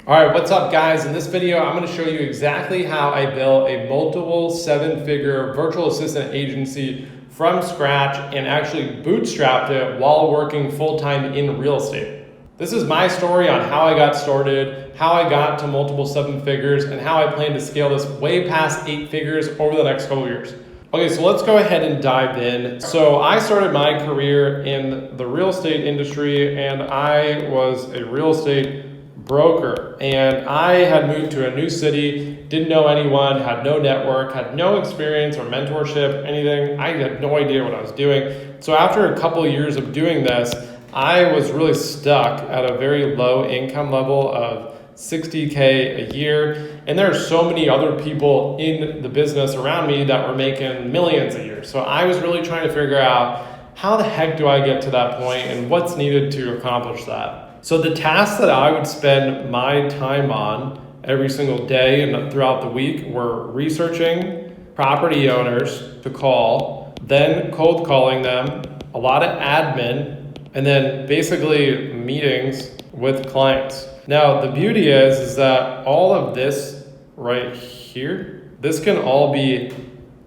All right, what's up guys? In this video, I'm gonna show you exactly how I built a multiple seven-figure virtual assistant agency from scratch and actually bootstrapped it while working full-time in real estate. This is my story on how I got started, how I got to multiple seven figures, and how I plan to scale this way past 8 figures over the next couple years. Okay, so let's go ahead and dive in. So I started my career in the real estate industry and I was a real estate broker, and I had moved to a new city, didn't know anyone, had no network, had no experience or mentorship, anything. I had no idea what I was doing. So after a couple of years of doing this, I was really stuck at a very low income level of $60K a year. And there are so many other people in the business around me that were making millions a year. So I was really trying to figure out, how the heck do I get to that point and what's needed to accomplish that? So the tasks that I would spend my time on every single day and throughout the week were researching property owners to call, then cold calling them, a lot of admin, and then basically meetings with clients. Now the beauty is that all of this right here, this can all be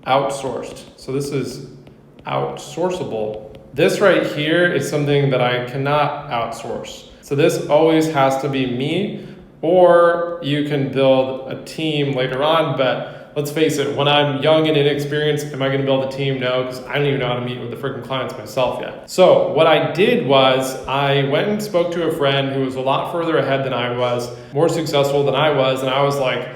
outsourced. So this is outsourceable. This right here is something that I cannot outsource. So this always has to be me, or you can build a team later on, but let's face it, when I'm young and inexperienced, am I gonna build a team? No, because I don't even know how to meet with the freaking clients myself yet. So what I did was I went and spoke to a friend who was a lot further ahead than I was, more successful than I was, and I was like,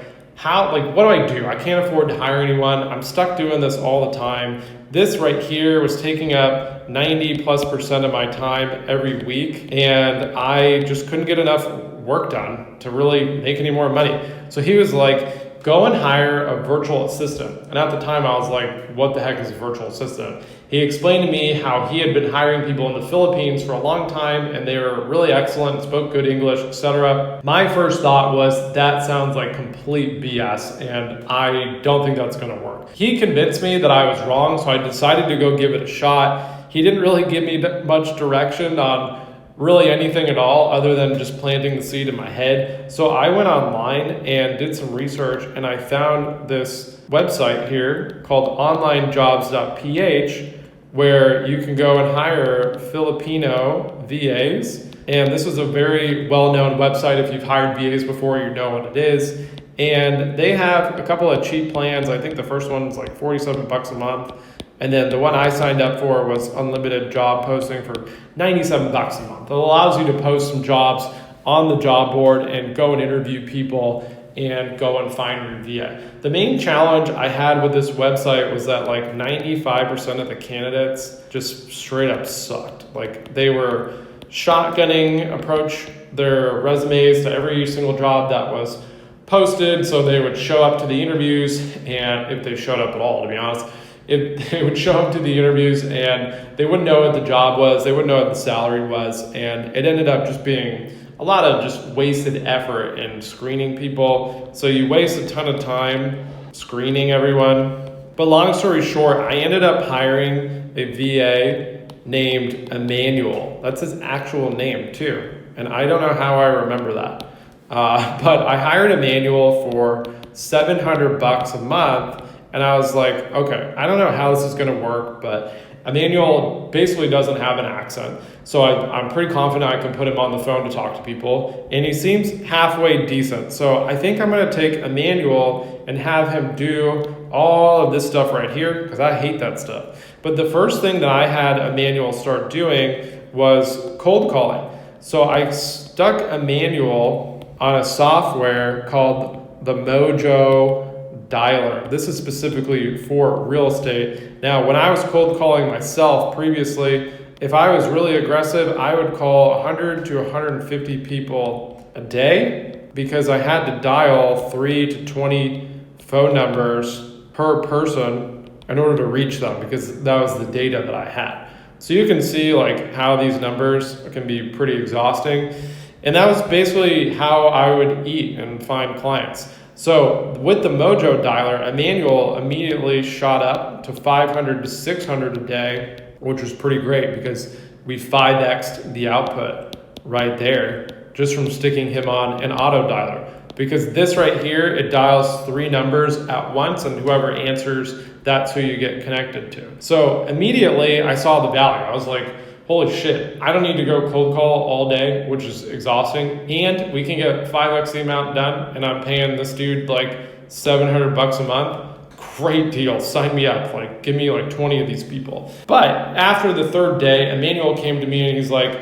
what do? I can't afford to hire anyone. I'm stuck doing this all the time. This right here was taking up 90+% of my time every week, and I just couldn't get enough work done to really make any more money. So he was like, go and hire a virtual assistant. And at the time I was like, what the heck is a virtual assistant? He explained to me how he had been hiring people in the Philippines for a long time and they were really excellent, spoke good English, etc. My first thought was, that sounds like complete BS and I don't think that's gonna work. He convinced me that I was wrong, so I decided to go give it a shot. He didn't really give me much direction on really anything at all other than just planting the seed in my head. So I went online and did some research and I found this website here called onlinejobs.ph where you can go and hire Filipino VAs. And this is a very well-known website. If you've hired VAs before, you know what it is. And they have a couple of cheap plans. I think the first one's like 47 bucks a month. And then the one I signed up for was unlimited job posting for 97 bucks a month. It allows you to post some jobs on the job board and go and interview people and go and find your VA. The main challenge I had with this website was that like 95% of the candidates just straight up sucked. Like they were shotgunning approach their resumes to every single job that was posted. So they would show up to the interviews, and if they showed up at all, to be honest, they would show up to the interviews and they wouldn't know what the job was, they wouldn't know what the salary was, and it ended up just being a lot of just wasted effort in screening people. So you waste a ton of time screening everyone. But long story short, I ended up hiring a VA named Emmanuel. That's his actual name too, and I don't know how I remember that. But I hired Emmanuel for 700 bucks a month. And I was like, okay, I don't know how this is gonna work, but Emmanuel basically doesn't have an accent. So I'm pretty confident I can put him on the phone to talk to people. And he seems halfway decent. So I think I'm gonna take Emmanuel and have him do all of this stuff right here, because I hate that stuff. But the first thing that I had Emmanuel start doing was cold calling. So I stuck Emmanuel on a software called the Mojo dialer. This is specifically for real estate. Now, when I was cold calling myself previously, if I was really aggressive, I would call 100 to 150 people a day because I had to dial 3 to 20 phone numbers per person in order to reach them, because that was the data that I had. So you can see like how these numbers can be pretty exhausting. And that was basically how I would eat and find clients. So with the Mojo dialer, Emmanuel immediately shot up to 500 to 600 a day, which was pretty great because we 5x'd the output right there. just from sticking him on an auto dialer. Because this right here, it dials 3 numbers at once, and whoever answers, that's who you get connected to. So immediately I saw the value. I was like, holy shit, I don't need to go cold call all day, which is exhausting. And we can get 5x the amount done, and I'm paying this dude like $700 a month. Great deal, sign me up, like give me like 20 of these people. But after the 3rd day, Emmanuel came to me and he's like,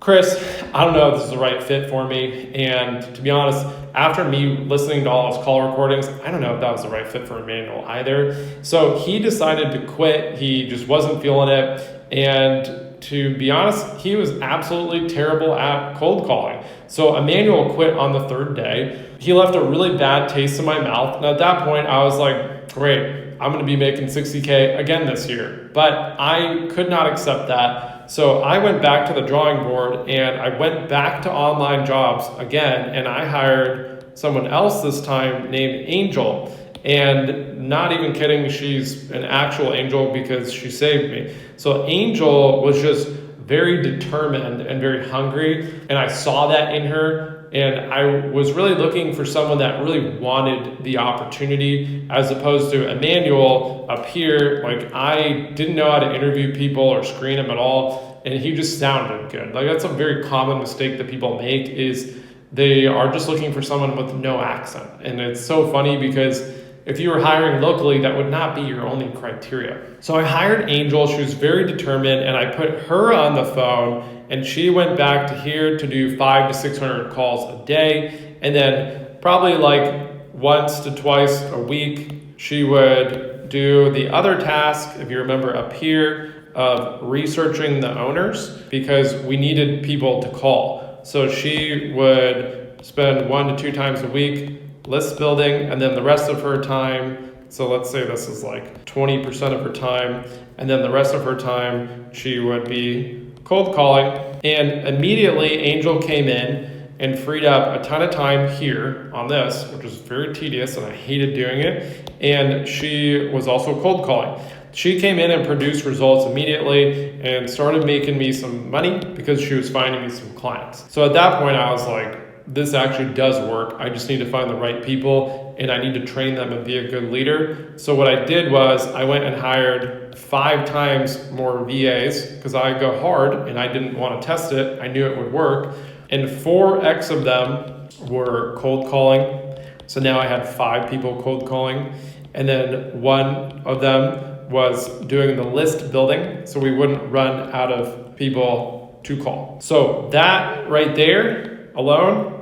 Chris, I don't know if this is the right fit for me. And to be honest, after me listening to all his call recordings, I don't know if that was the right fit for Emmanuel either. So he decided to quit. He just wasn't feeling it. And to be honest, he was absolutely terrible at cold calling. So Emmanuel quit on the 3rd day. He left a really bad taste in my mouth. And at that point, I was like, great, I'm going to be making $60K again this year. But I could not accept that. So I went back to the drawing board and I went back to online jobs again, and I hired someone else this time named Angel. And not even kidding, she's an actual angel because she saved me. So Angel was just very determined and very hungry, and I saw that in her. And I was really looking for someone that really wanted the opportunity, as opposed to Emmanuel up here. Like, I didn't know how to interview people or screen them at all, and he just sounded good. Like, that's a very common mistake that people make, is they are just looking for someone with no accent. And it's so funny because if you were hiring locally, that would not be your only criteria. So I hired Angel. She was very determined, and I put her on the phone, and she went back to here to do 500 to 600 calls a day. And then probably like once to twice a week, she would do the other task, if you remember up here, of researching the owners, because we needed people to call. So she would spend 1 to 2 times a week list building, and then the rest of her time, so let's say this is like 20% of her time, and then the rest of her time she would be cold calling. And immediately Angel came in and freed up a ton of time here on this, which was very tedious and I hated doing it. And she was also cold calling. She came in and produced results immediately and started making me some money because she was finding me some clients. So at that point I was like, this actually does work. I just need to find the right people, and I need to train them and be a good leader. So what I did was I went and hired 5 times more VAs because I go hard and I didn't want to test it. I knew it would work. And 4x of them were cold calling. So now I had 5 people cold calling. And then 1 of them was doing the list building, so we wouldn't run out of people to call. So that right there alone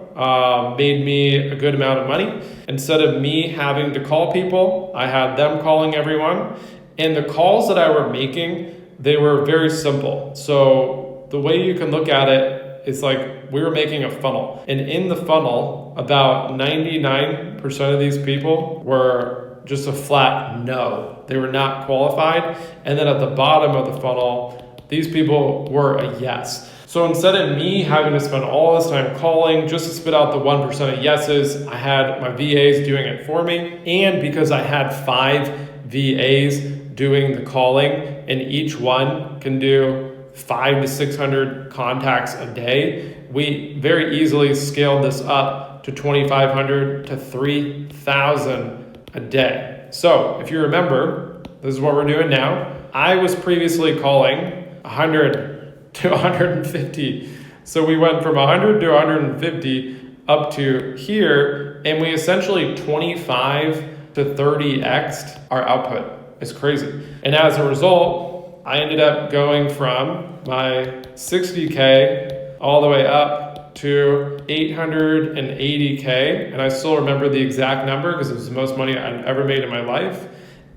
made me a good amount of money. Instead of me having to call people, I had them calling everyone. And the calls that I were making, they were very simple. So the way you can look at it is like we were making a funnel. And in the funnel, about 99% of these people were just a flat no. They were not qualified. And then at the bottom of the funnel, these people were a yes. So instead of me having to spend all this time calling just to spit out the 1% of yeses, I had my VAs doing it for me. And because I had 5 VAs doing the calling, and each one can do 500 to 600 contacts a day, we very easily scaled this up to 2,500 to 3,000 a day. So if you remember, this is what we're doing now. I was previously calling 100 to 150. So we went from 100 to 150 up to here, and we essentially 25 to 30x'd our output. It's crazy. And as a result, I ended up going from my 60K all the way up to 880K. And I still remember the exact number because it was the most money I'd ever made in my life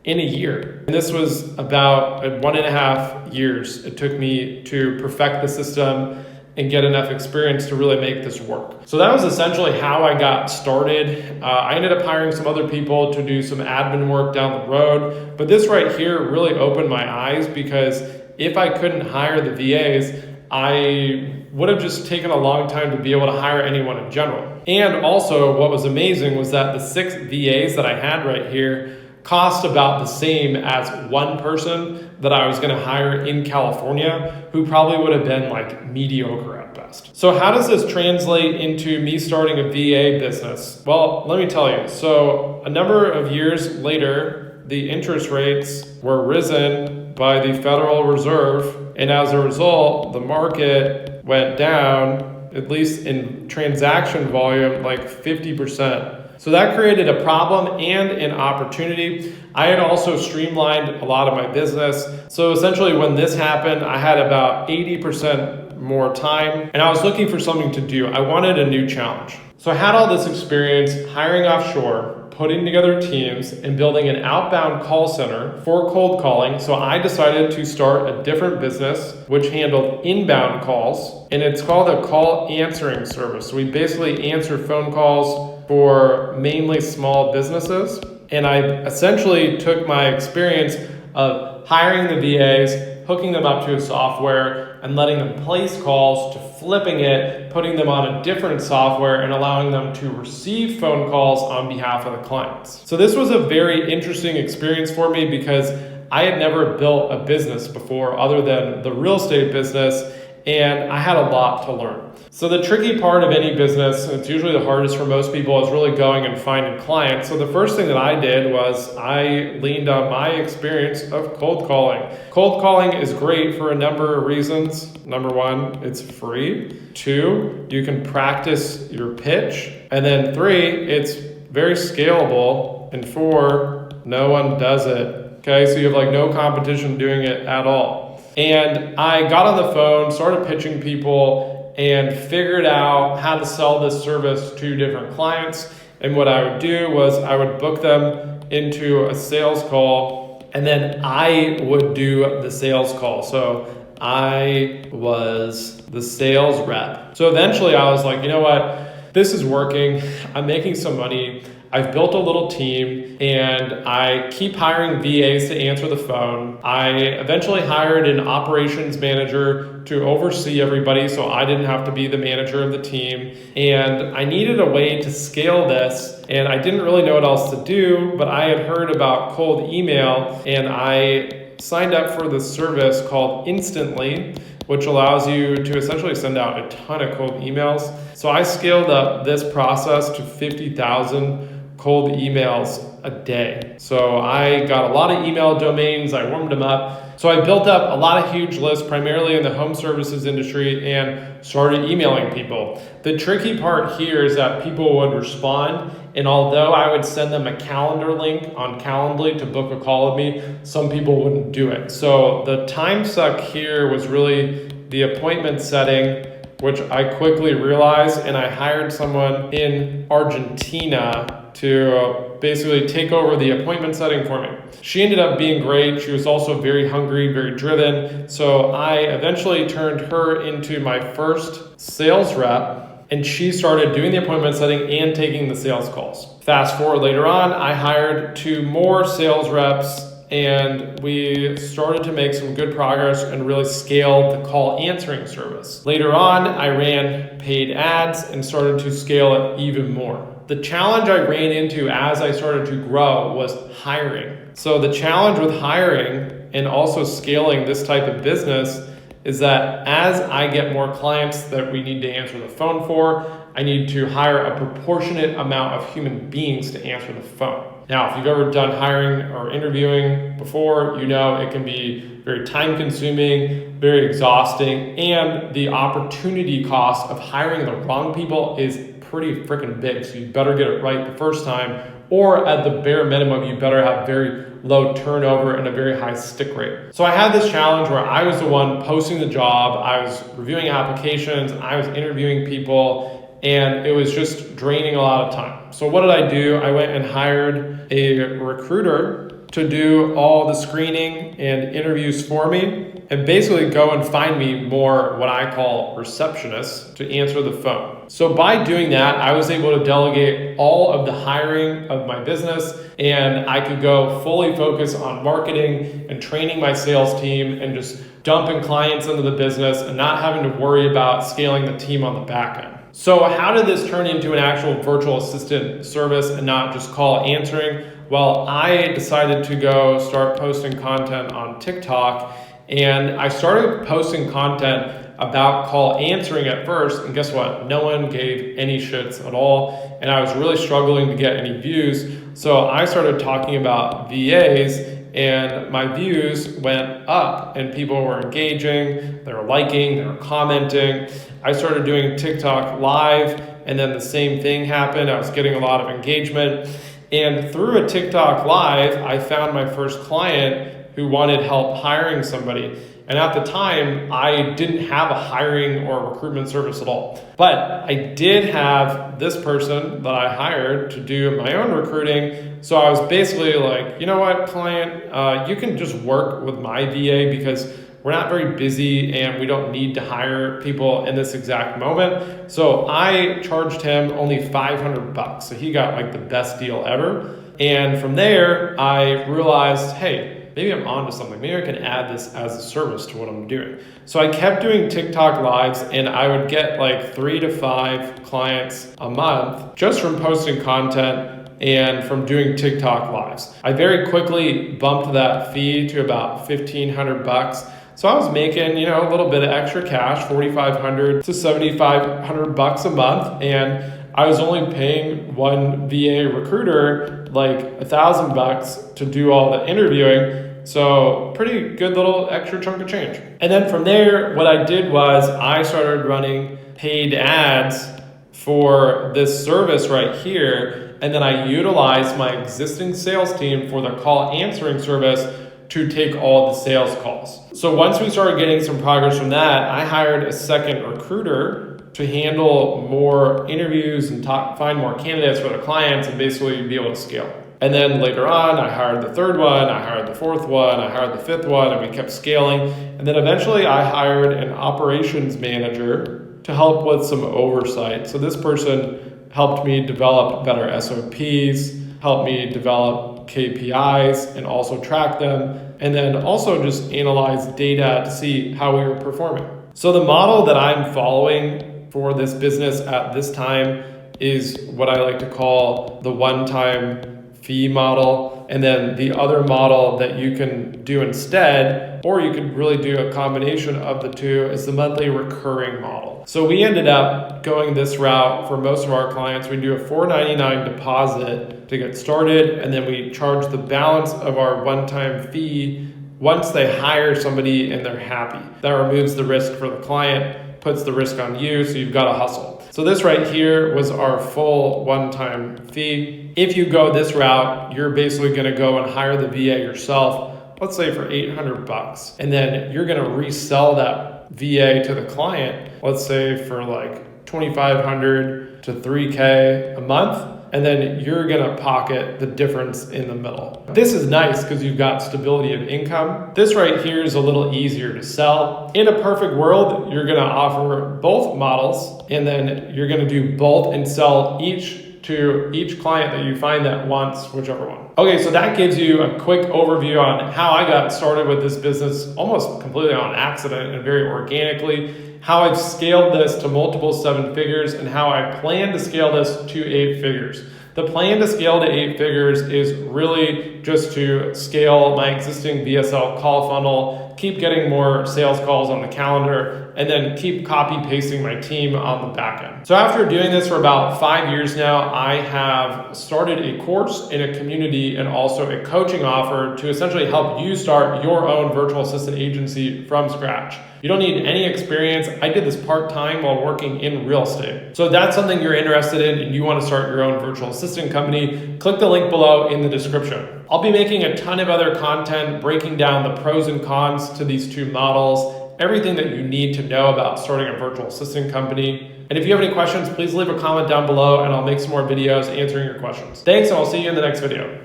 in a year. And this was about 1.5 years it took me to perfect the system and get enough experience to really make this work. So that was essentially how I got started. I ended up hiring some other people to do some admin work down the road. But this right here really opened my eyes, because if I couldn't hire the VAs, I would have just taken a long time to be able to hire anyone in general. And also what was amazing was that the 6 VAs that I had right here cost about the same as one person that I was gonna hire in California who probably would have been like mediocre at best. So how does this translate into me starting a VA business? Well, let me tell you. So a number of years later, the interest rates were risen by the Federal Reserve, and as a result, the market went down, at least in transaction volume, like 50%. So that created a problem and an opportunity. I had also streamlined a lot of my business. So essentially when this happened, I had about 80% more time and I was looking for something to do. I wanted a new challenge. So I had all this experience hiring offshore, putting together teams, and building an outbound call center for cold calling. So I decided to start a different business which handled inbound calls, and it's called a call answering service. So we basically answer phone calls for mainly small businesses. And I essentially took my experience of hiring the VAs, hooking them up to a software, and letting them place calls to flipping it, putting them on a different software, and allowing them to receive phone calls on behalf of the clients. So this was a very interesting experience for me because I had never built a business before other than the real estate business, and I had a lot to learn. So the tricky part of any business, and it's usually the hardest for most people, is really going and finding clients. So the first thing that I did was I leaned on my experience of cold calling. Cold calling is great for a number of reasons. Number one, it's free. Two, you can practice your pitch. And then three, it's very scalable. And four, no one does it. Okay, so you have like no competition doing it at all. And I got on the phone, started pitching people, and figured out how to sell this service to different clients. And what I would do was I would book them into a sales call, and then I would do the sales call. So I was the sales rep. So eventually I was like, you know what? This is working. I'm making some money. I've built a little team and I keep hiring VAs to answer the phone. I eventually hired an operations manager to oversee everybody so I didn't have to be the manager of the team. And I needed a way to scale this and I didn't really know what else to do, but I had heard about cold email and I signed up for this service called Instantly, which allows you to essentially send out a ton of cold emails. So I scaled up this process to 50,000 cold emails a day. So I got a lot of email domains, I warmed them up. So I built up a lot of huge lists, primarily in the home services industry, and started emailing people. The tricky part here is that people would respond, and although I would send them a calendar link on Calendly to book a call with me, some people wouldn't do it. So the time suck here was really the appointment setting, which I quickly realized, and I hired someone in Argentina to basically take over the appointment setting for me. She ended up being great. She was also very hungry, very driven. So I eventually turned her into my first sales rep, and she started doing the appointment setting and taking the sales calls. Fast forward later on, I hired 2 more sales reps, and we started to make some good progress and really scaled the call answering service. Later on, I ran paid ads and started to scale it even more. The challenge I ran into as I started to grow was hiring. So the challenge with hiring and also scaling this type of business is that as I get more clients that we need to answer the phone for, I need to hire a proportionate amount of human beings to answer the phone. Now, if you've ever done hiring or interviewing before, you know it can be very time consuming, very exhausting, and the opportunity cost of hiring the wrong people is pretty freaking big. So you better get it right the first time, or at the bare minimum, you better have very low turnover and a very high stick rate. So I had this challenge where I was the one posting the job, I was reviewing applications, I was interviewing people, and it was just draining a lot of time. So what did I do? I went and hired a recruiter to do all the screening and interviews for me and basically go and find me more what I call receptionists to answer the phone. So by doing that, I was able to delegate all of the hiring of my business, and I could go fully focus on marketing and training my sales team and just dumping clients into the business and not having to worry about scaling the team on the back end. So how did this turn into an actual virtual assistant service and not just call answering? Well, I decided to go start posting content on TikTok, and I started posting content about call answering at first, and guess what? No one gave any shits at all, and I was really struggling to get any views. So I started talking about VAs, and my views went up and people were engaging, they were liking, they were commenting. I started doing TikTok live, and then the same thing happened. I was getting a lot of engagement. And through a TikTok live, I found my first client who wanted help hiring somebody. And at the time, I didn't have a hiring or recruitment service at all. But I did have this person that I hired to do my own recruiting. So I was basically like, you know what, client, you can just work with my VA because we're not very busy and we don't need to hire people in this exact moment. So I charged him only $500. So he got like the best deal ever. And from there, I realized, hey, maybe I'm onto something. Maybe I can add this as a service to what I'm doing. So I kept doing TikTok lives, and I would get like 3 to 5 clients a month just from posting content and from doing TikTok lives. I very quickly bumped that fee to about $1,500. So I was making, a little bit of extra cash, $4,500 to $7,500 a month, and I was only paying one VA recruiter like $1,000 to do all the interviewing. So pretty good little extra chunk of change. And then from there, what I did was I started running paid ads for this service right here. And then I utilized my existing sales team for the call answering service to take all the sales calls. So once we started getting some progress from that, I hired a second recruiter to handle more interviews and find more candidates for the clients and basically be able to scale. And then later on, I hired the third one, I hired the fourth one, I hired the fifth one, and we kept scaling. And then eventually I hired an operations manager to help with some oversight. So this person helped me develop better SOPs, helped me develop KPIs and also track them, and then also just analyze data to see how we were performing. So the model that I'm following for this business at this time is what I like to call the one-time fee model. And then the other model that you can do instead, or you could really do a combination of the two, is the monthly recurring model. So we ended up going this route for most of our clients. We do a $4.99 deposit to get started, and then we charge the balance of our one-time fee once they hire somebody and they're happy. That removes the risk for the client, puts the risk on you, so you've got to hustle. So this right here was our full one-time fee. If you go this route, you're basically going to go and hire the VA yourself, let's say for $800, and then you're going to resell that VA to the client, let's say for like $2,500 to $3,000 a month. And then you're gonna pocket the difference in the middle. This is nice because you've got stability of income. This right here is a little easier to sell. In a perfect world, you're gonna offer both models, and then you're gonna do both and sell each to each client that you find that wants whichever one. Okay, so that gives you a quick overview on how I got started with this business almost completely on accident and very organically, how I've scaled this to multiple 7 figures, and how I plan to scale this to 8 figures. The plan to scale to 8 figures is really just to scale my existing VSL call funnel, keep getting more sales calls on the calendar, and then keep copy pasting my team on the back end. So after doing this for about 5 years now, I have started a course in a community and also a coaching offer to essentially help you start your own virtual assistant agency from scratch. You don't need any experience. I did this part-time while working in real estate. So if that's something you're interested in and you want to start your own virtual assistant company, click the link below in the description. I'll be making a ton of other content breaking down the pros and cons to these two models, everything that you need to know about starting a virtual assistant company. And if you have any questions, please leave a comment down below and I'll make some more videos answering your questions. Thanks, and I'll see you in the next video.